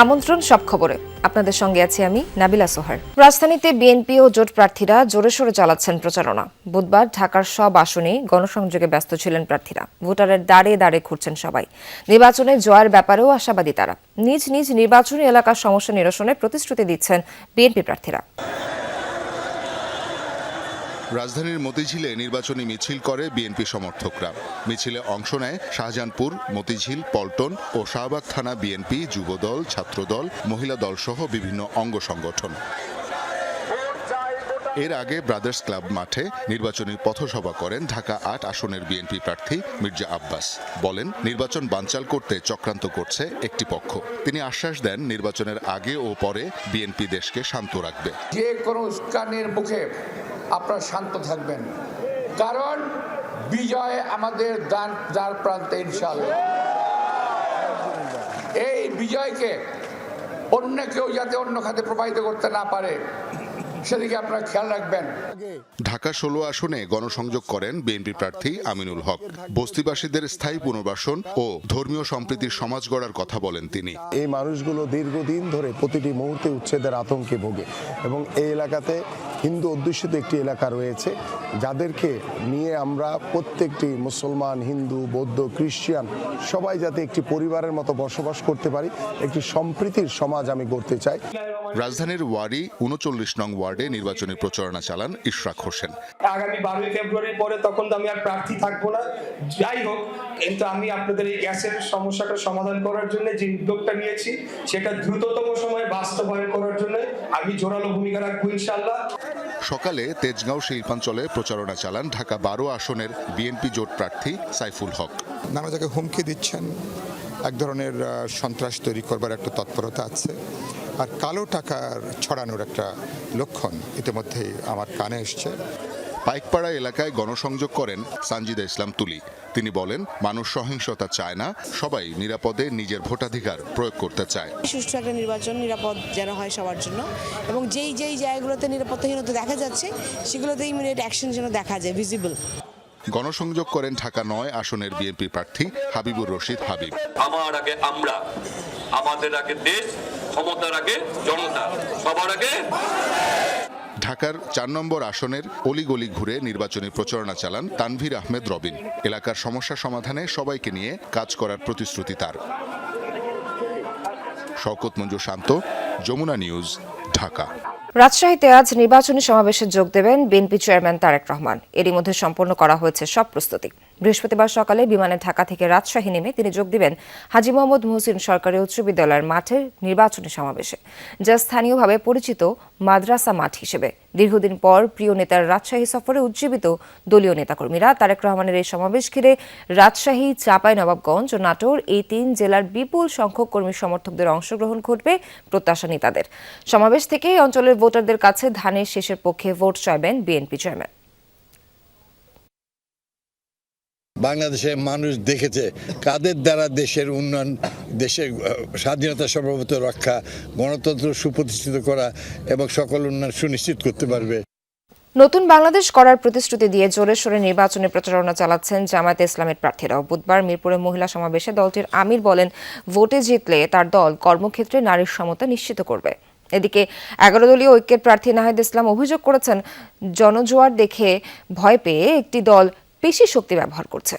আমন্ত্রণ সব খবরে আপনাদের সঙ্গে আছি আমি নাবিলা সোহার। রাজধানীতে বিএনপি ও জোট প্রার্থীরা জোরে সোরে চালাচ্ছেন প্রচারণা। বুধবার ঢাকার সব আসনেই গণসংযোগে ব্যস্ত ছিলেন প্রার্থীরা। ভোটারের দাঁড়ে দাঁড়ে ঘুরছেন সবাই। নির্বাচনে জয়ের ব্যাপারেও আশাবাদী তারা। নিজ নিজ নির্বাচনী এলাকার সমস্যা নিরসনে প্রতিশ্রুতি দিচ্ছেন বিএনপি প্রার্থীরা। রাজধানীর মতিঝিলে নির্বাচনী মিছিল করে বিএনপি সমর্থকরা। মিছিলে অংশ নেয় শাহজাহানপুর, মতিঝিল, পল্টন ও শাহবাগ থানা বিএনপি, যুবদল, ছাত্রদল, মহিলা দল সহ বিভিন্ন অঙ্গ সংগঠন। এর আগে ব্রাদার্স ক্লাব মাঠে নির্বাচনী পথসভা করেন ঢাকা ৮ আসনের বিএনপি প্রার্থী মির্জা আব্বাস। বলেন, নির্বাচন বানচাল করতে চক্রান্ত করছে একটি পক্ষ। তিনি আশ্বাস দেন, নির্বাচনের আগে ও পরে বিএনপি দেশকে শান্ত রাখবে। যে কোনো উস্কানির মুখে আপনারা শান্ত থাকবেন, কারণ বিজয় আমাদের দ্বার প্রান্তে ইনশাআল্লাহ। এই বিজয়কে অন্য কেউ যাতে অন্য খাতে প্রবাহিত করতে না পারে সেদিকে আপনারা খেয়াল রাখবেন। ঢাকা ১৬ আসনে গণসংযোগ করেন বিএনপি প্রার্থী আমিনুল হক। বস্তিবাসীদের স্থায়ী পুনর্বাসন ও ধর্মীয় সম্প্রীতির সমাজ গড়ার কথা বলেন তিনি। এই মানুষগুলো দীর্ঘদিন ধরে প্রতিটি মুহূর্তে উচ্ছেদের আতঙ্কে ভোগে এবং এই এলাকাতে হিন্দু অধ্যুষিত একটি এলাকা রয়েছে, যাদেরকে নিয়ে আমরা প্রত্যেকটি মুসলমান, হিন্দু, বৌদ্ধ, খ্রিস্টান সবাই যাতে একটি পরিবারের মতো বসবাস করতে পারি, একটি সম্প্রীতির সমাজ আমি গড়তে চাই। রাজধানীর ওয়ারি ৩৯ নং ওয়ার্ডে নির্বাচনী প্রচারণা চালান ইশরাক হোসেন। আগামী ১২ ফেব্রুয়ারির পরে তখন তো আমি আর প্রার্থী থাকবো না, যাই হোক, কিন্তু আমি আপনাদের এই গ্যাসের সমস্যাটা সমাধান করার জন্য যে উদ্যোগটা নিয়েছি সেটা দ্রুততম সময়ে বাস্তবায়ন করার জন্য আমি জোরালো ভূমিকা রাখবো ইনশাআল্লাহ। সকালে তেজগাঁও শিল্পাঞ্চলে প্রচারণা চালান ঢাকা ১২ আসনের বিএনপি জোট প্রার্থী সাইফুল হক। নানা জায়গায় হুমকি দিচ্ছেন, এক ধরনের সন্ত্রাস তৈরি করবার একটা তৎপরতা আছে, আর কালো টাকার ছড়ানোর একটা লক্ষণ ইতিমধ্যেই আমার কানে এসছে। পাইকপাড়া এলাকায় গণসংযোগ করেন সানজিদা ইসলাম তুলি। তিনি বলেন, মানুষ সহিংসতা চায় না, সবাই নিরাপদে নিজের ভোটাধিকার প্রয়োগ করতে চায়। সুষ্ঠু একটা নির্বাচন নিরাপদ যেন হয় সবার জন্য, এবং যেই জায়গাগুলোতে নিরাপত্তাহীনতা দেখা যাচ্ছে সেগুলোতে ইমিডিয়েট অ্যাকশন যেন দেখা যায়, ভিজিবল। গণসংযোগ করেন ঢাকা ৯ আসনের বিএনপি প্রার্থী হাবিবুর রশিদ হাবিব। আমার আগে আমরা, আমাদের আগে দেশ, ক্ষমতার আগে জনতা, সবার আগে। ঢাকার ৪ নম্বর আসনের অলিগলি ঘুরে নির্বাচনী প্রচারণা চালান তানভীর আহমেদ রবিন। এলাকার সমস্যা সমাধানে সবাইকে নিয়ে কাজ করার প্রতিশ্রুতি তার। শওকত মঞ্জু শান্ত, যমুনা নিউজ, ঢাকা। রাজশাহীতে আজ নির্বাচনী সমাবেশে যোগ দেবেন বিএনপি চেয়ারম্যান তারেক রহমান। এরই মধ্যে সম্পন্ন করা হয়েছে সব প্রস্তুতি। বৃহস্পতিবার সকালে বিমানে ঢাকা থেকে রাজশাহী নেমে তিনি যোগ দিবেন হাজী মোহাম্মদ মুহসিন সরকারি উচ্চ বিদ্যালয়ের মাঠের নির্বাচনী সমাবেশে, যা স্থানীয়ভাবে পরিচিত মাদ্রাসা মাঠ হিসেবে। দীর্ঘদিন পর প্রিয় নেতার রাজশাহী সফরে উজ্জীবিত দলীয় নেতাকর্মীরা। তারেক রহমানের এই সমাবেশ ঘিরে রাজশাহী, চাঁপাইনবাবগঞ্জ ও নাটোর এই ৩ জেলার বিপুল সংখ্যক কর্মী সমর্থকদের অংশগ্রহণ ঘটবে প্রত্যাশা নেতাদের। সমাবেশ থেকে অঞ্চলের ভোটারদের কাছে ধানের শেষের পক্ষে ভোট চাইবেন বিএনপি চেয়ারম্যান। বাংলাদেশের মানুষ দেখেছে কাদের দ্বারা দেশের উন্নয়ন, দেশের স্বাধীনতা সার্বভৌমত্ব রক্ষা, গণতন্ত্র সুপ্রতিষ্ঠিত করা এবং সকল উন্নয়ন সুনিশ্চিত করতে পারবে। নতুন বাংলাদেশ করার প্রতিশ্রুতি দিয়ে জোরে সোরে নির্বাচনী প্রচারণা চালাচ্ছেন জামায়াতে ইসলামের প্রার্থীরাও। বুধবার মিরপুরে মহিলা সমাবেশে দলটির আমির বলেন, ভোটে জিতলে তার দল কর্মক্ষেত্রে নারীর সমতা নিশ্চিত করবে। এদিকে ১১ দলীয় ঐক্যের প্রার্থী নাহিদ ইসলাম অভিযোগ করেছেন, জনজোয়ার দেখে ভয় পেয়ে একটি দল পেশি শক্তি ব্যবহার করছে।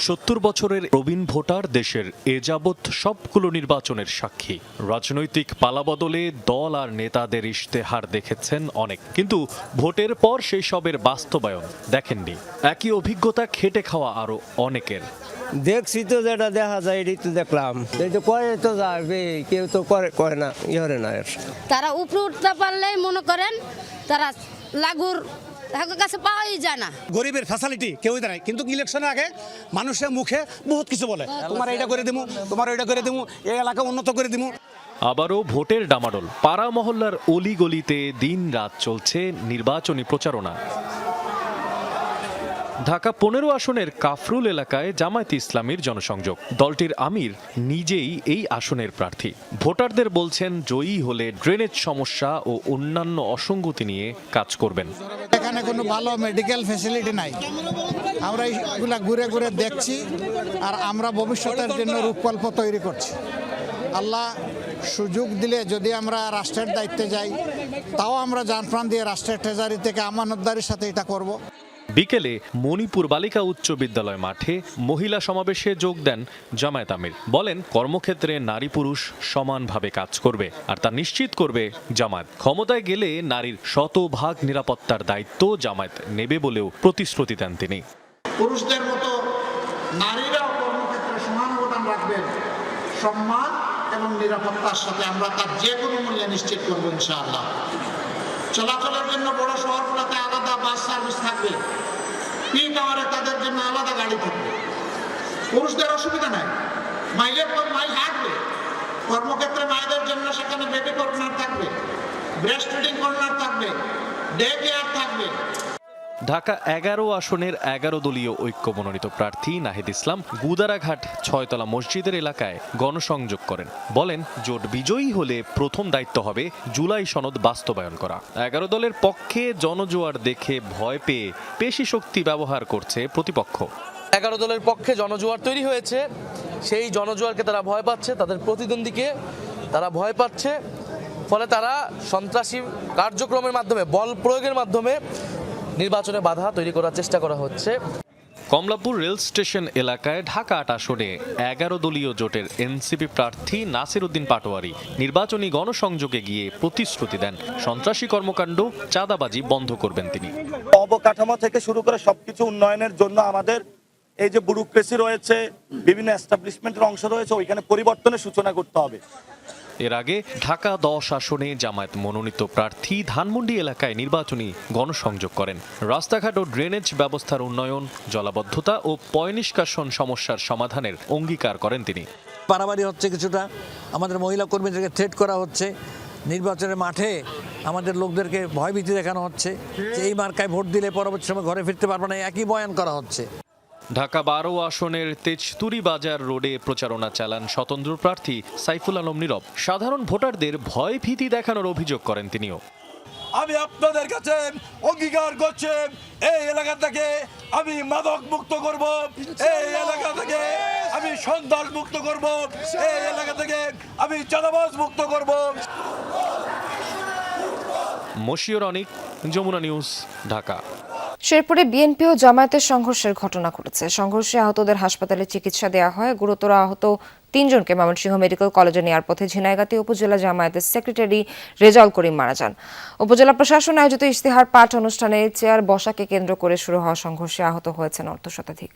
৭০ বছরের প্রবীণ ভোটার দেশের এ যাবৎ সবগুলো নির্বাচনের সাক্ষী। রাজনৈতিক পালাবদলে দল আর নেতাদের ইশতেহার দেখেছেন অনেক, কিন্তু ভোটের পর সেই সবের বাস্তবায়ন দেখেননি। একই অভিজ্ঞতা খেটে খাওয়া আরো অনেকের। দেখছি তো, যেটা দেখা যায় এটাই তো দেখলাম, করে তো যাবে, কেউ তো করে না, ইহরে না। তারা উপরে উঠতে পারলেই মনে করেন তারা লাগুর কাছে পাওয়াই যায় না। গরিবের ফ্যাসিলিটি কেউই দেয়, কিন্তু ইলেকশনের আগে মানুষের মুখে বহুত কিছু বলে, তোমার এটা করে দেবো, তোমার ওইটা করে দেবো, এই এলাকা উন্নত করে দেবো। আবারও ভোটের ডামাডোল। পাড়া মহল্লার অলিগলিতে দিন রাত চলছে নির্বাচনী প্রচারণা। ঢাকা 15 আসনের কাফরুল এলাকায় জামায়াতে ইসলামীর জনসংযোগ। দলটির আমির নিজেই এই আসনের প্রার্থী। ভোটারদের বলছেন জয়ী হলে ড্রেনেজ সমস্যা ও অন্যান্য অসঙ্গতি নিয়ে কাজ করবেন। এখানে কোনো ভালো মেডিকেল ফ্যাসিলিটি নাই, আমরা এইগুলা ঘুরে ঘুরে দেখছি আর আমরা ভবিষ্যতের জন্য রূপকল্প তৈরি করছি। আল্লাহ সুযোগ দিলে যদি আমরা রাষ্ট্রের দায়িত্বে যাই, তাও আমরা জানপ্রাণ দিয়ে রাষ্ট্রের ট্রেজারি থেকে আমানতদারির সাথে এটা করব। বিকেলে মণিপুর বালিকা উচ্চ বিদ্যালয় মাঠে মহিলা সমাবেশে যোগ দেন জামায়াত আমির। বলেন কর্মক্ষেত্রে নারী পুরুষ সমানভাবে কাজ করবে আর তা নিশ্চিত করবে জামায়াত। ক্ষমতায় গেলে নারীর শতভাগ নিরাপত্তার দায়িত্ব জামায়াত নেবে বলেও প্রতিশ্রুতি দেন তিনি। পুরুষদের মতো নারীরাও কর্মক্ষেত্রে সমান অবদান রাখবেন, সম্মান এবং নিরাপত্তার সাথে আমরা তার যে কোনো মূল্যে নিশ্চিত করবো ইনশাআল্লাহ। চলাচলের জন্য বড় শহরগুলোতে আলাদা বাস সার্ভিস থাকবে, পিক আওয়ারে তাদের জন্য আলাদা গাড়ি থাকবে। পুরুষদের অসুবিধা নাই, মাইলের পর মাইল হাঁটবে। কর্মক্ষেত্রে মায়েদের জন্য সেখানে বেবি কর্নার থাকবে, ব্রেস্ট ফিডিং কর্নার থাকবে, ডে কেয়ার থাকবে। ঢাকা 11 আসনের 11 দলীয় ঐক্য মনোনীত প্রার্থী নাহিদ ইসলাম গুদারাঘাট 6তলা মসজিদের এলাকায় গণসংযোগ করেন। বলেন জোট বিজয়ী হলে প্রথম দায়িত্ব হবে জুলাই সনদ বাস্তবায়ন করা। 11 দলের পক্ষে জনজোয়ার দেখে ভয় পেয়ে পেশি শক্তি ব্যবহার করছে প্রতিপক্ষ। 11 দলের পক্ষে জনজোয়ার তৈরি হয়েছে, সেই জনজোয়ারকে তারা ভয় পাচ্ছে, তাদের প্রতিদ্বন্দ্বীকে তারা ভয় পাচ্ছে। ফলে তারা সন্ত্রাসী কার্যক্রমের মাধ্যমে, বল প্রয়োগের মাধ্যমে নির্বাচনে বাধা তৈরি করার চেষ্টা করা হচ্ছে। কমলাপুর রেল স্টেশন এলাকায় ঢাকা 8 আসনে 11 দলীয় জোটের এনসিপি প্রার্থী নাসির উদ্দিন পাটোয়ারি নির্বাচনী গণসংযোগে গিয়ে প্রতিশ্রুতি দেন সন্ত্রাসী কর্মকাণ্ড, চাঁদাবাজি বন্ধ করবেন তিনি। অবকাঠামো থেকে শুরু করে সবকিছু উন্নয়নের জন্য আমাদের এই যে ব্যুরোক্রেসি রয়েছে, বিভিন্ন এস্টাবলিশমেন্টের অংশ রয়েছে, ওইখানে পরিবর্তনের সূচনা করতে হবে। এর আগে ঢাকা 10 আসনে জামায়াত মনোনীত প্রার্থী ধানমন্ডি এলাকায় নির্বাচনী গণসংযোগ করেন। রাস্তাঘাট ও ড্রেনেজ ব্যবস্থার উন্নয়ন, জলাবদ্ধতা ও পয়ঃনিষ্কাশন সমস্যার সমাধানের অঙ্গীকার করেন তিনি। বাড়াবাড়ি হচ্ছে, কিছুটা আমাদের মহিলা কর্মীদেরকে থ্রেট করা হচ্ছে, নির্বাচনের মাঠে আমাদের লোকদেরকে ভয়ভীতি দেখানো হচ্ছে যে এই মার্কায় ভোট দিলে পরবর্তী সময় ঘরে ফিরতে পারবে না, একই বয়ান করা হচ্ছে। ঢাকা 12 আসনের তেজতুরি বাজার রোডে প্রচারণা চালান স্বতন্ত্র প্রার্থী সাইফুল আলম নীরব। সাধারণ ভোটারদের ভয় ভীতি দেখানোর অভিযোগ করেন তিনিও। আমি আপনাদের কাছে অঙ্গীকার করছি, এই এলাকা থেকে আমি মাদক মুক্ত করব, এই এলাকা থেকে আমি সন্ত্রাস মুক্ত করব, এই এলাকা থেকে আমি চাঁদাবাজ মুক্ত করব। মশিউর অনিক, যমুনা নিউজ, ঢাকা। শেরপুরে বিএনপি ও জামায়াতের সংঘর্ষের ঘটনা ঘটেছে। সংঘর্ষে আহতদের হাসপাতালে চিকিৎসা দেওয়া হয়। গুরুতর আহত 3 জনকে ময়মনসিংহ মেডিকেল কলেজে নেওয়ার পথে ঝিনাইগাতী উপজেলা জামায়াতের সেক্রেটারি রেজাউল করিম মারা যান। উপজেলা প্রশাসন আয়োজিত ইশতেহার পাঠ অনুষ্ঠানে চেয়ার বসাকে কেন্দ্র করে শুরু হওয়া সংঘর্ষে আহত হয়েছেন অর্ধশতাধিক।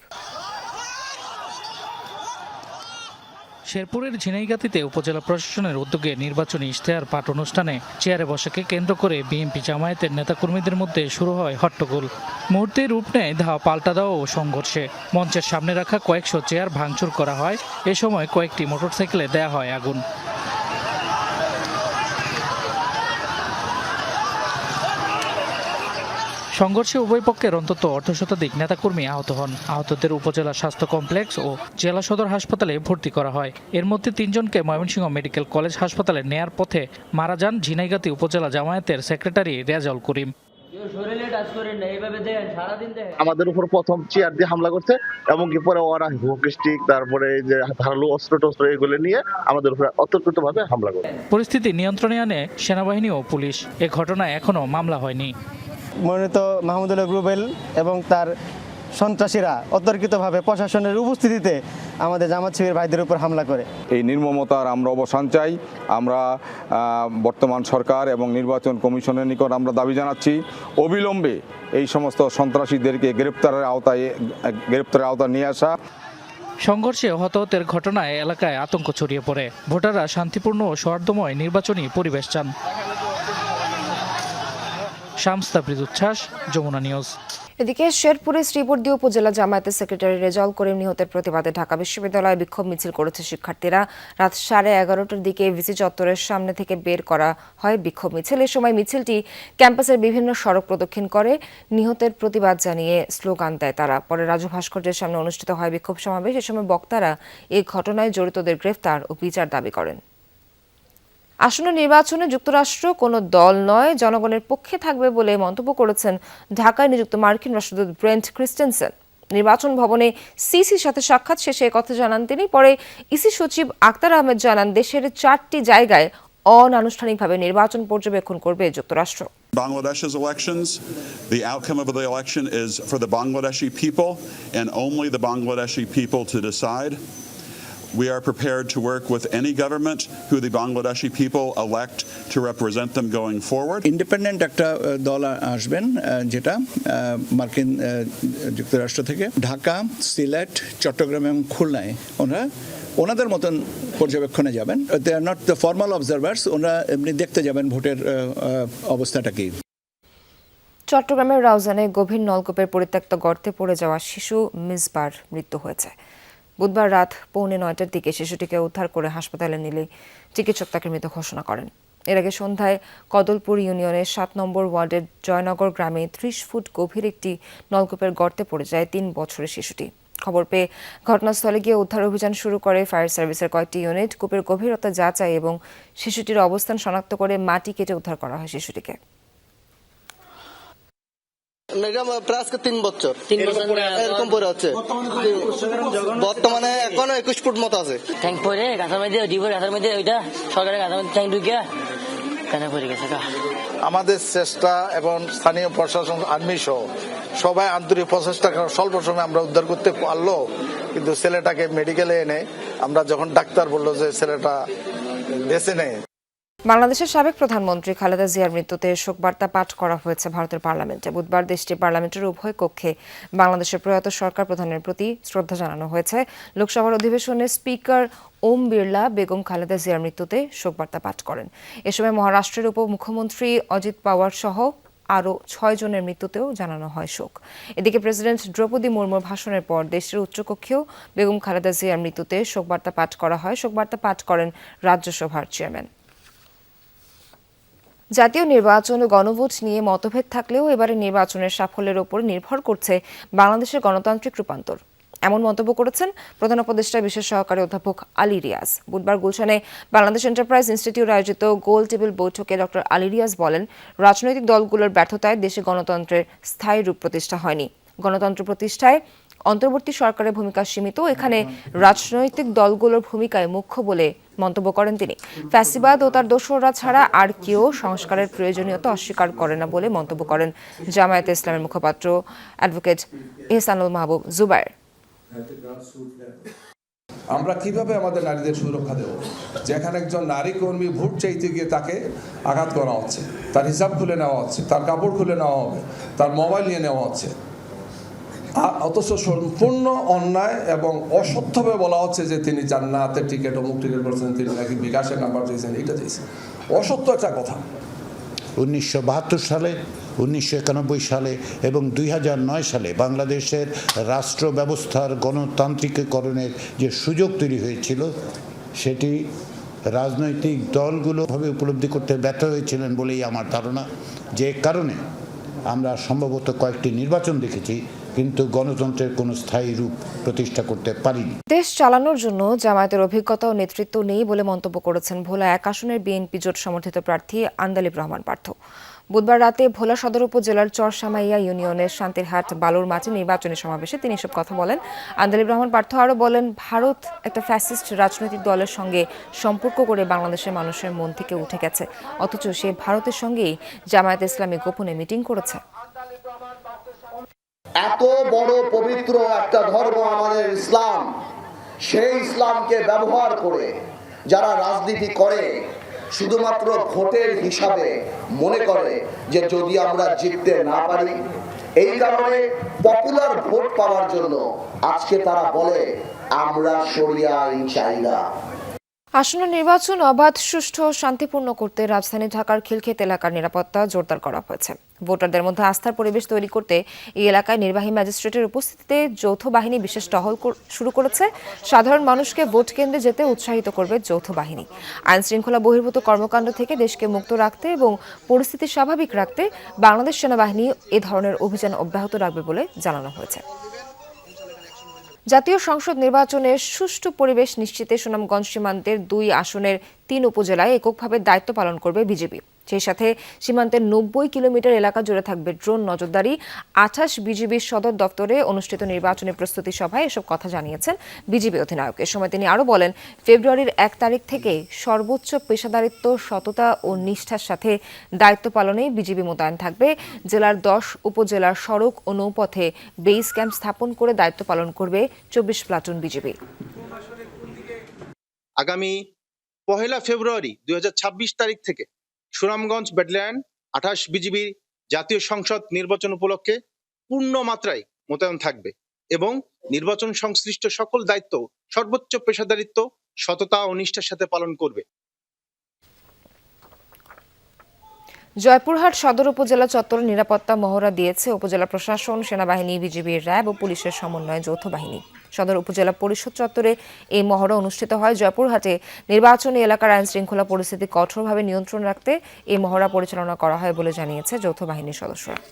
শেরপুরের ঝিনাইগাতীতে উপজেলা প্রশাসনের উদ্যোগে নির্বাচনী ইশতেহার পাঠ অনুষ্ঠানে চেয়ারে বসাকে কেন্দ্র করে বিএনপি জামায়াতের নেতাকর্মীদের মধ্যে শুরু হয় হট্টগোল। মুহূর্তে রূপ নেয় ধাওয়া পাল্টা দেওয়া ও সংঘর্ষে। মঞ্চের সামনে রাখা কয়েকশো চেয়ার ভাঙচুর করা হয়। এ সময় কয়েকটি মোটরসাইকেলে দেয়া হয় আগুন। সংঘর্ষে উভয় পক্ষের অন্তত অর্ধশতাধিক নেতাকর্মী আহত হন। আহতদের উপজেলা স্বাস্থ্য কমপ্লেক্স ও জেলা সদর হাসপাতালে ভর্তি করা হয়। এর মধ্যে 3 জনকে ময়মনসিংহ মেডিকেল কলেজ হাসপাতালে নেয়ার পথে মারা যান ঝিনাইগাতী উপজেলা জামায়াতের সেক্রেটারি রেজাউল করিম। আমাদের উপর প্রথম চেয়ার দিয়ে হামলা করছে এবং কি পরে ওরা হকি স্টিক, তারপরে যে ধারালো অস্ত্র টস্ত্র এগুলো নিয়ে আমাদের উপর অতর্কিতভাবে হামলা করে। পরিস্থিতি নিয়ন্ত্রণে আনে সেনাবাহিনী ও পুলিশ। এ ঘটনায় এখনো মামলা হয়নি। মনোনীত মাহমুদুল্লাহ গ্রুবেল এবং তার সন্ত্রাসীরা অতর্কিতভাবে প্রশাসনের উপস্থিতিতে আমাদের জামাত শিবির ভাইদের উপর হামলা করে। এই নির্মমতার আমরা অবসান চাই। আমরা বর্তমান সরকার এবং নির্বাচন কমিশনের নিকট আমরা দাবি জানাচ্ছি অবিলম্বে এই সমস্ত সন্ত্রাসীদেরকে গ্রেপ্তারের আওতায় নিয়ে আসা। সংঘর্ষে হতাহতের ঘটনায় এলাকায় আতঙ্ক ছড়িয়ে পড়ে। ভোটাররা শান্তিপূর্ণ ও সৌহার্দ্যময় নির্বাচনী পরিবেশ চান। শামস তাবরিজ উচ্ছ্বাস, যমুনা নিউজ। এদিকে শেরপুরে শ্রীবর্দী উপজেলা জামায়াতের সেক্রেটারি রেজাউল করিম নিহতের প্রতিবাদে ঢাকা বিশ্ববিদ্যালয়ে বিক্ষোভ মিছিল করেছে শিক্ষার্থীরা। রাত 11:30টার দিকে ভিসি চত্বরের সামনে থেকে বের করা হয় বিক্ষোভ মিছিল। এ সময় মিছিলটি ক্যাম্পাসের বিভিন্ন সড়ক প্রদক্ষিণ করে নিহতের প্রতিবাদ জানিয়ে স্লোগান দেয় তারা। পরে রাজু ভাস্কর্যের সামনে অনুষ্ঠিত হয় বিক্ষোভ সমাবেশ। এ সময় বক্তারা এই ঘটনায় জড়িতদের গ্রেফতার ও বিচার দাবি করেন। আসন্ন নির্বাচনে যুক্তরাষ্ট্র কোনো দল নয়, জনগণের পক্ষে থাকবে বলে মন্তব্য করেছেন ঢাকায় নিযুক্ত মার্কিন রাষ্ট্রদূত ব্রেন্ট ক্রিস্টেনসেন। নির্বাচন ভবনে সিসির সাথে সাক্ষাৎ শেষে একথা জানান তিনি। পরে ইসি সচিব আক্তার আহমেদ জানান, দেশের 4টি জায়গায় অনানুষ্ঠানিকভাবে নির্বাচন পর্যবেক্ষণ করবে যুক্তরাষ্ট্র। Bangladesh's elections, the outcome of the election is for the Bangladeshi people and only the Bangladeshi people to decide. We are prepared to work with any government who the Bangladeshi people elect to represent them going forward. Independent একটা দল আসবেন যেটা মার্কিন যুক্তরাষ্ট্র থেকে ঢাকা, সিলেট, চট্টগ্রাম এবং খুলনায় ওনাদের মতন পর্যবেক্ষণে যাবেন। They are not the formal observers, ওনারা এমনি দেখতে যাবেন ভোটের অবস্থাটা কি। চট্টগ্রামের রাউজানে গভীর নলকূপের পরিত্যক্ত গর্তে পড়ে যাওয়া শিশু মিসবার মৃত্যু হয়েছে। বুধবার রাত 8:45টার দিকে শিশুটিকে উদ্ধার করে হাসপাতালে নিলে চিকিৎসক তাকে মৃত ঘোষণা করেন। এর আগে সন্ধ্যায় কদলপুর ইউনিয়নের 7 নম্বর ওয়ার্ডের জয়নগর গ্রামে 30 ফুট গভীর একটি নলকূপের গর্তে পড়ে যায় 3 বছরের শিশুটি। খবর পেয়ে ঘটনাস্থলে গিয়ে উদ্ধার অভিযান শুরু করে ফায়ার সার্ভিসের কয়েকটি ইউনিট। কূপের গভীরতা যাচাই এবং শিশুটির অবস্থান শনাক্ত করে মাটি কেটে উদ্ধার করা হয় শিশুটিকে। এরকম পরে হচ্ছে বর্তমানে এখনো 21 ফুট মতো আছে। ট্যাঙ্ক পরে গাছের মধ্যে ডিপোর গাছের মধ্যে ওইটা সরকারের গাছের মধ্যে ট্যাঙ্ক ঢুকিয়া কেন পড়ে গেছে। আমাদের চেষ্টা এবং স্থানীয় প্রশাসন, আর্মি সহ সবাই আন্তরিক প্রচেষ্টা, স্বল্প সময়ে আমরা উদ্ধার করতে পারলো। কিন্তু ছেলেটাকে মেডিকেলে এনে আমরা যখন ডাক্তার বললো যে ছেলেটা বেঁচে নেই। বাংলাদেশের সাবেক প্রধানমন্ত্রী খালেদা জিয়ার মৃত্যুতে শোকবার্তা পাঠ করা হয়েছে ভারতের পার্লামেন্টে। বুধবার দেশটির পার্লামেন্টের উভয় কক্ষে বাংলাদেশের প্রয়াত সরকার প্রধানের প্রতি শ্রদ্ধা জানানো হয়েছে। লোকসভার অধিবেশনে স্পিকার ওম বিড়লা বেগম খালেদা জিয়ার মৃত্যুতে শোকবার্তা পাঠ করেন। এ সময় মহারাষ্ট্রের উপমুখ্যমন্ত্রী অজিত পাওয়ার সহ আরও 6 জনের মৃত্যুতেও জানানো হয় শোক। এদিকে প্রেসিডেন্ট দ্রৌপদী মুর্মুর ভাষণের পর দেশের উচ্চকক্ষেও বেগম খালেদা জিয়ার মৃত্যুতে শোকবার্তা পাঠ করা হয়। শোকবার্তা পাঠ করেন রাজ্যসভার চেয়ারম্যান। জাতীয় নির্বাচন ও গণভোট নিয়ে মতভেদ থাকলেও এবারে নির্বাচনের সাফল্যের ওপর নির্ভর করছে বাংলাদেশের গণতান্ত্রিক রূপান্তর, এমন মন্তব্য করেছেন প্রধান উপদেষ্টা বিশেষ সহকারী অধ্যাপক আলী রিয়াজ। বুধবার গুলশানে বাংলাদেশ এন্টারপ্রাইজ ইনস্টিটিউট আয়োজিত গোল টেবিল বৈঠকে ডক্টর আলী রিয়াজ বলেন, রাজনৈতিক দলগুলোর ব্যর্থতায় দেশে গণতন্ত্রের স্থায়ী রূপ প্রতিষ্ঠা হয়নি। গণতন্ত্র প্রতিষ্ঠায় অন্তর্বর্তী সরকারের ভূমিকা সীমিত, এখানে রাজনৈতিক দলগুলোর ভূমিকায় মুখ্য বলে মন্তব্য করেন তিনি। ফ্যাসিবাদ ও তার দোসররা ছাড়া আর কেউ সংস্কারের প্রয়োজনীয়তা অস্বীকার করে না বলে মন্তব্য করেন জামায়াতে ইসলামের মুখপাত্র অ্যাডভোকেট এহসানুল মাহবুব জুবায়ের। আমরা কিভাবে আমাদের নারীদের সুরক্ষা দেব, যেখানে একজন নারী কর্মী ভোট চাইতে গিয়ে তাকে আঘাত করা হচ্ছে, তার হিসাব খুলে নেওয়া হচ্ছে, তার কাপড় খুলে নেওয়া হবে, তার মোবাইল নিয়ে নেওয়া হচ্ছে, অথচ সম্পূর্ণ অন্যায় এবং অসত্যভাবে বলা হচ্ছে যে তিনি জান্নাতের টিকিট অমুক টিকিট করছেন, তিনি নাকি বিকাশের নাম্বার দিয়েছেন, এটা দিয়েছেন। অসত্য একটা কথা। 1972 সালে, 1991 সালে এবং 2009 সালে বাংলাদেশের রাষ্ট্র ব্যবস্থার গণতান্ত্রিকীকরণের যে সুযোগ তৈরি হয়েছিল, সেটি রাজনৈতিক দলগুলো ভাবে উপলব্ধি করতে ব্যর্থ হয়েছিলেন বলেই আমার ধারণা। যে কারণে আমরা সম্ভবত কয়েকটি নির্বাচন দেখেছি, কিন্তু গণতন্ত্রের কোনো স্থায়ী রূপ প্রতিষ্ঠা করতে পারিনি। দেশ চালানোর জন্য জামায়াতের অভিজ্ঞতা ও নেতৃত্ব নেই বলে মন্তব্য করেছেন ভোলা 1 আসনের বিএনপি জোট সমর্থিত প্রার্থী আন্দালিব রহমান পার্থ। বুধবার রাতে ভোলা সদর উপজেলার চরসামাইয়া ইউনিয়নের শান্তিরহাট বালুর মাঠে নির্বাচনী সমাবেশে তিনি এসব কথা বলেন। আন্দালিব রহমান পার্থ আরও বলেন, ভারত একটা ফ্যাসিস্ট রাজনৈতিক দলের সঙ্গে সম্পর্ক করে বাংলাদেশের মানুষের মন থেকে উঠে গেছে, অথচ সে ভারতের সঙ্গেই জামায়াতে ইসলামী গোপনে মিটিং করেছে। এত বড় পবিত্র একটা ধর্ম আমাদের ইসলাম, সেই ইসলামকে ব্যবহার করে যারা রাজনীতি করে শুধুমাত্র ভোটের হিসাবে মনে করে যে যদি আমরা জিততে না পারি, এই কারণে পপুলার ভোট পাওয়ার জন্য আজকে তারা বলে আমরা শরিয়া আইন চাই না। আসন্ন নির্বাচন অবাধ, সুষ্ঠু ও শান্তিপূর্ণ করতে রাজধানী ঢাকার খিলক্ষেত এলাকার নিরাপত্তা জোরদার করা হয়েছে। ভোটারদের মধ্যে আস্থার পরিবেশ তৈরি করতে এই এলাকায় নির্বাহী ম্যাজিস্ট্রেটের উপস্থিতিতে যৌথ বাহিনী বিশেষ টহল শুরু করেছে। সাধারণ মানুষকে ভোট কেন্দ্রে যেতে উৎসাহিত করবে যৌথ বাহিনী। আইন শৃঙ্খলা বহির্ভূত কর্মকাণ্ড থেকে দেশকে মুক্ত রাখতে এবং পরিস্থিতি স্বাভাবিক রাখতে বাংলাদেশ সেনাবাহিনী এ ধরনের অভিযান অব্যাহত রাখবে বলে জানানো হয়েছে। জাতীয় সংসদ নির্বাচনের সুষ্ঠু পরিবেশ নিশ্চিতে সুনামগঞ্জ সীমান্তের 2 আসনের 3 উপজেলায় এককভাবে দায়িত্ব পালন করবে বিজিবি। সেই সাথে সীমান্তের 90 কিলোমিটার এলাকা জুড়ে থাকবে ড্রোন নজরদারি। 28 বিজিবির সদর দপ্তরে অনুষ্ঠিত নির্বাচনী প্রস্তুতি সভায় এসব কথা জানিয়েছেন বিজিবি অধিনায়ক। এ সময় তিনি আরও বলেন, ফেব্রুয়ারির 1 তারিখ থেকে সর্বোচ্চ পেশাদারিত্ব, সততা ও নিষ্ঠার সাথে দায়িত্ব পালনে বিজিবি মোতায়েন থাকবে। জেলার 10 উপজেলার সড়ক ও নৌপথে বেস ক্যাম্প স্থাপন করে দায়িত্ব পালন করবে 24 প্লাটুন বিজিবি। আগামী 1 ফেব্রুয়ারি 2026 তারিখ থেকে সুনামগঞ্জ ব্যাটালিয়ন 28 বিজিবি জাতীয় সংসদ নির্বাচন উপলক্ষে পূর্ণ মাত্রায় মোতায়েন থাকবে এবং নির্বাচন সংশ্লিষ্ট সকল দায়িত্ব সর্বোচ্চ পেশাদারিত্ব, সততা ও নিষ্ঠার সাথে পালন করবে। জয়পুরহাট সদর উপজেলা চত্বরে নিরাপত্তা মহড়া দিয়েছে উপজেলা প্রশাসন, সেনাবাহিনী, বিজিবি, র্যাব ও পুলিশের সমন্বয়ে যৌথ বাহিনী। সদর উপজেলা পরিষদ চত্বরে এই মহড়া অনুষ্ঠিত হয়। জয়পুরহাটে নির্বাচনী এলাকার আইন শৃঙ্খলা পরিস্থিতি কঠোরভাবে নিয়ন্ত্রণ রাখতে এই মহড়া পরিচালনা করা হয় বলে জানিয়েছে যৌথ বাহিনীর সদস্যরা।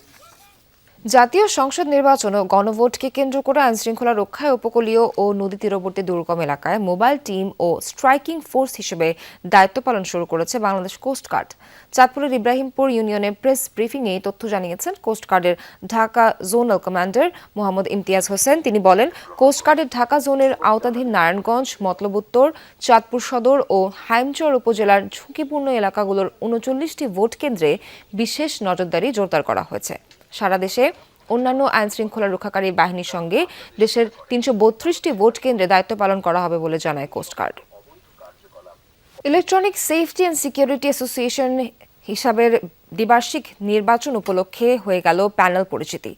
জাতীয় সংসদ নির্বাচন ও গণভোটকে কেন্দ্র করে আইনশৃঙ্খলা রক্ষায় উপকূলীয় ও নদী তীরবর্তী দুর্গম এলাকায় মোবাইল টিম ও স্ট্রাইকিং ফোর্স হিসেবে দায়িত্ব পালন শুরু করেছে বাংলাদেশ কোস্টগার্ড। চাঁদপুরের ইব্রাহিমপুর ইউনিয়নে প্রেস ব্রিফিংয়ে এই তথ্য জানিয়েছেন কোস্টগার্ডের ঢাকা জোনাল কমান্ডার মোহাম্মদ ইমতিয়াজ হোসেন। তিনি বলেন, কোস্টগার্ডের ঢাকা জোনের আওতাধীন নারায়ণগঞ্জ, মতলব উত্তর, চাঁদপুর সদর ও হাইমচর উপজেলার ঝুঁকিপূর্ণ এলাকাগুলোর 39টি ভোট কেন্দ্রে বিশেষ নজরদারি জোরদার করা হয়েছে। সারা দেশে অন্যান্য আইন শৃঙ্খলা রক্ষাকারী বাহিনীর সঙ্গে দেশের 332টি ভোট কেন্দ্রে দায়িত্ব পালন করা হবে বলে জানায় coast guard. Electronic safety and security association হিসাবের দ্বিবার্ষিক নির্বাচন উপলক্ষে হয়ে গেল প্যানেল পরিচিতি।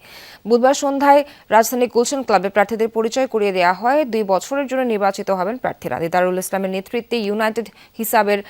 বুধবার সন্ধ্যায় রাজধানী গুলশান ক্লাবে প্রার্থীদের পরিচয় করিয়ে দেওয়া হয়। 2 বছরের জন্য নির্বাচিত হবেন প্রার্থীরা। দিদারুল ইসলামের নেতৃত্বে ইউনাইটেড হিসাবের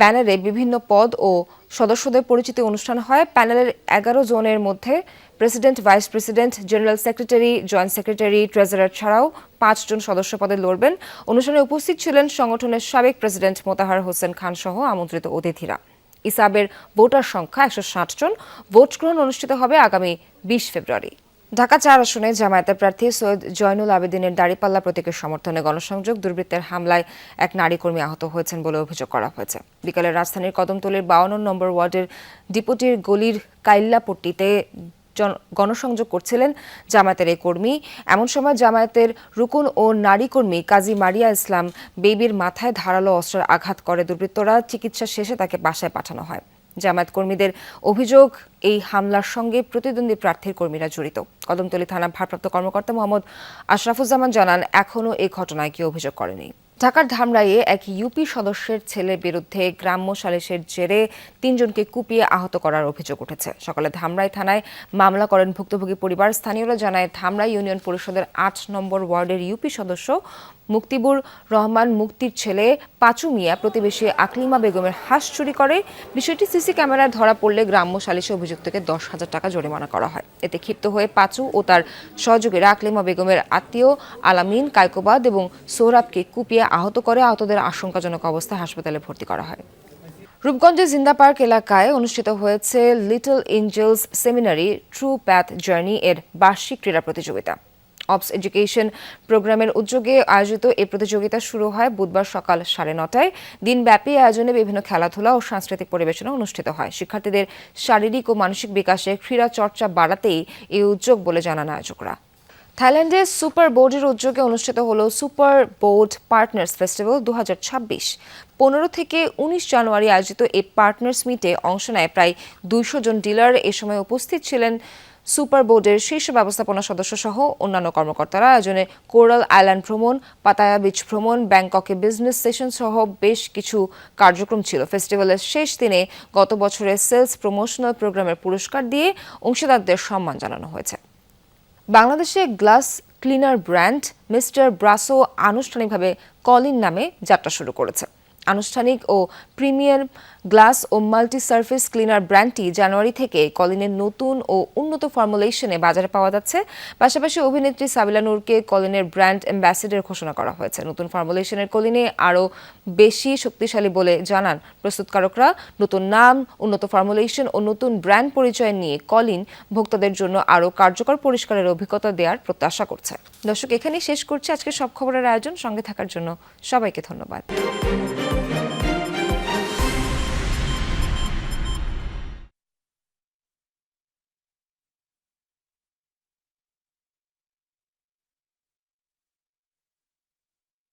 ব্যানারে বিভিন্ন পদ ও সদস্যদের পরিচিতি অনুষ্ঠান হয়। প্যানেলের 11 জনের মধ্যে president, vice president, general secretary, joint secretary, treasurer ছাড়াও 5 জন সদস্য পদে লড়বেন। অনুষ্ঠানে উপস্থিত ছিলেন সংগঠনের সাবেক প্রেসিডেন্ট মোতাহার হোসেন খান সহ আমন্ত্রিত অতিথিরা। ইসাবের ভোটার সংখ্যা 160 জন। ভোট গ্রহণ অনুষ্ঠিত হবে আগামী 20 ফেব্রুয়ারি। ঢাকা 4 আসনে জামায়াতের প্রার্থী সৈয়দ জয়নুল আবেদিনের দাঁড়িপাল্লা প্রতীকের সমর্থনে গণসংযোগ দুর্বৃত্তের হামলায় এক নারী কর্মী আহত হয়েছেন বলে অভিযোগ করা হয়েছে। বিকালে রাজধানীর কদমতলীর 52 নম্বর ওয়ার্ডের ডিপোটির গলির কাইল্লাপট্টিতে গণসংযোগ করছিলেন জামায়াতের এই কর্মী। এমন সময় জামায়াতের রুকুন ও নারী কর্মী কাজী মারিয়া ইসলাম বেবির মাথায় ধারালো অস্ত্রের আঘাত করে দুর্বৃত্তরা। চিকিৎসা শেষে তাকে বাসায় পাঠানো হয়। জামায়াত কর্মীদের অভিযোগ, এই হামলার সঙ্গে প্রতিদ্বন্দ্বী প্রার্থীর কর্মীরা জড়িত। কদমতলী থানা ভারপ্রাপ্ত কর্মকর্তা মোহাম্মদ আশরাফুজ্জামান জানান, এখনও এই ঘটনায় কেউ অভিযোগ করেনি। ঢাকার ধামরাইয়ে এক ইউপি সদস্যের ছেলের বিরুদ্ধে গ্রাম্য সালিসের জেরে 3 জনকে কুপিয়ে আহত করার অভিযোগ উঠেছে। সকালে ধামরাই থানায় মামলা করেন ভুক্তভোগী পরিবার। স্থানীয়রা জানায়, ধামরাই ইউনিয়ন পরিষদের 8 নম্বর ওয়ার্ডের ইউপি সদস্য মুক্তিবুর রহমান মুক্তির ছেলে পাচু মিয়া প্রতিবেশী আকলিমা বেগমের হাঁস চুরি করে। বিষয়টি সিসি ক্যামেরায় ধরা পড়লে গ্রাম্য সালিসে অভিযুক্তকে 10,000 টাকা জরিমানা করা হয়। এতে ক্ষিপ্ত হয়ে পাচু ও তার সহযোগীরা আকলিমা বেগমের আত্মীয় আলামিন, কায়কোবাদ এবং সোহরাবকে কুপিয়ে আহত করে। আহতদের আশঙ্কাজনক অবস্থায় হাসপাতালে ভর্তি করা হয়। রূপগঞ্জের জিন্দা পার্ক এলাকায় অনুষ্ঠিত হয়েছে little Angeles seminary true path journey এর বার্ষিক ক্রীড়া প্রতিযোগিতা। অবস এডুকেশন প্রোগ্রামের উদ্যোগে আয়োজিত এই প্রতিযোগিতা শুরু হয় বুধবার সকাল 9:30টায়। দিনব্যাপী আয়োজনে বিভিন্ন খেলাধুলা ও সাংস্কৃতিক পরিবেশনা অনুষ্ঠিত হয়। শিক্ষার্থীদের শারীরিক ও মানসিক বিকাশে ক্রীড়া চর্চা বাড়াতেই এই উদ্যোগ বলে জানান আয়োজকরা। থাইল্যান্ডে সুপার বোর্ডের উদ্যোগে অনুষ্ঠিত হলো সুপার বোর্ড পার্টনার্স ফেস্টিভ্যাল 2026। 15 থেকে 19 জানুয়ারি আয়োজিত এই পার্টনার্স মিটে অংশ নেয় প্রায় 200 জন ডিলার। এ সময় উপস্থিত ছিলেন সুপার বোর্ডের শীর্ষ ব্যবস্থাপনা সদস্য সহ অন্যান্য কর্মকর্তারা। আয়োজনে কোরাল আইল্যান্ড ভ্রমণ, পাতায়া বিচ ভ্রমণ, ব্যাংককে বিজনেস সেশন সহ বেশ কিছু কার্যক্রম ছিল। ফেস্টিভ্যালের শেষ দিনে গত বছরের সেলস প্রমোশনাল প্রোগ্রামের পুরস্কার দিয়ে অংশীদারদের সম্মান জানানো হয়েছে। বাংলাদেশে গ্লাস ক্লিনার ব্র্যান্ড মিস্টার ব্রাসো আনুষ্ঠানিকভাবে কলিন নামে যাত্রা শুরু করেছে। আনুষ্ঠানিক ও প্রিমিয়াম গ্লাস ও মাল্টি সারফেস ক্লিনার ব্র্যান্ডটি জানুয়ারি থেকে কলিনের নতুন ও উন্নত ফর্মুলেশনে বাজারে পাওয়া যাচ্ছে। পাশাপাশি অভিনেত্রী সাবিলা নূরকে কলিনের ব্র্যান্ড অ্যাম্বাসেডর ঘোষণা করা হয়েছে। নতুন ফর্মুলেশনের কলিনে আরও বেশি শক্তিশালী বলে জানান প্রস্তুতকারকরা। নতুন নাম, উন্নত ফর্মুলেশন ও নতুন ব্র্যান্ড পরিচয় নিয়ে কলিন ভোক্তাদের জন্য আরও কার্যকর পরিষ্কারের অভিজ্ঞতা দেওয়ার প্রত্যাশা করছে। দর্শক, এখানেই শেষ করছি আজকে সব খবরের আয়োজন। সঙ্গে থাকার জন্য সবাইকে ধন্যবাদ।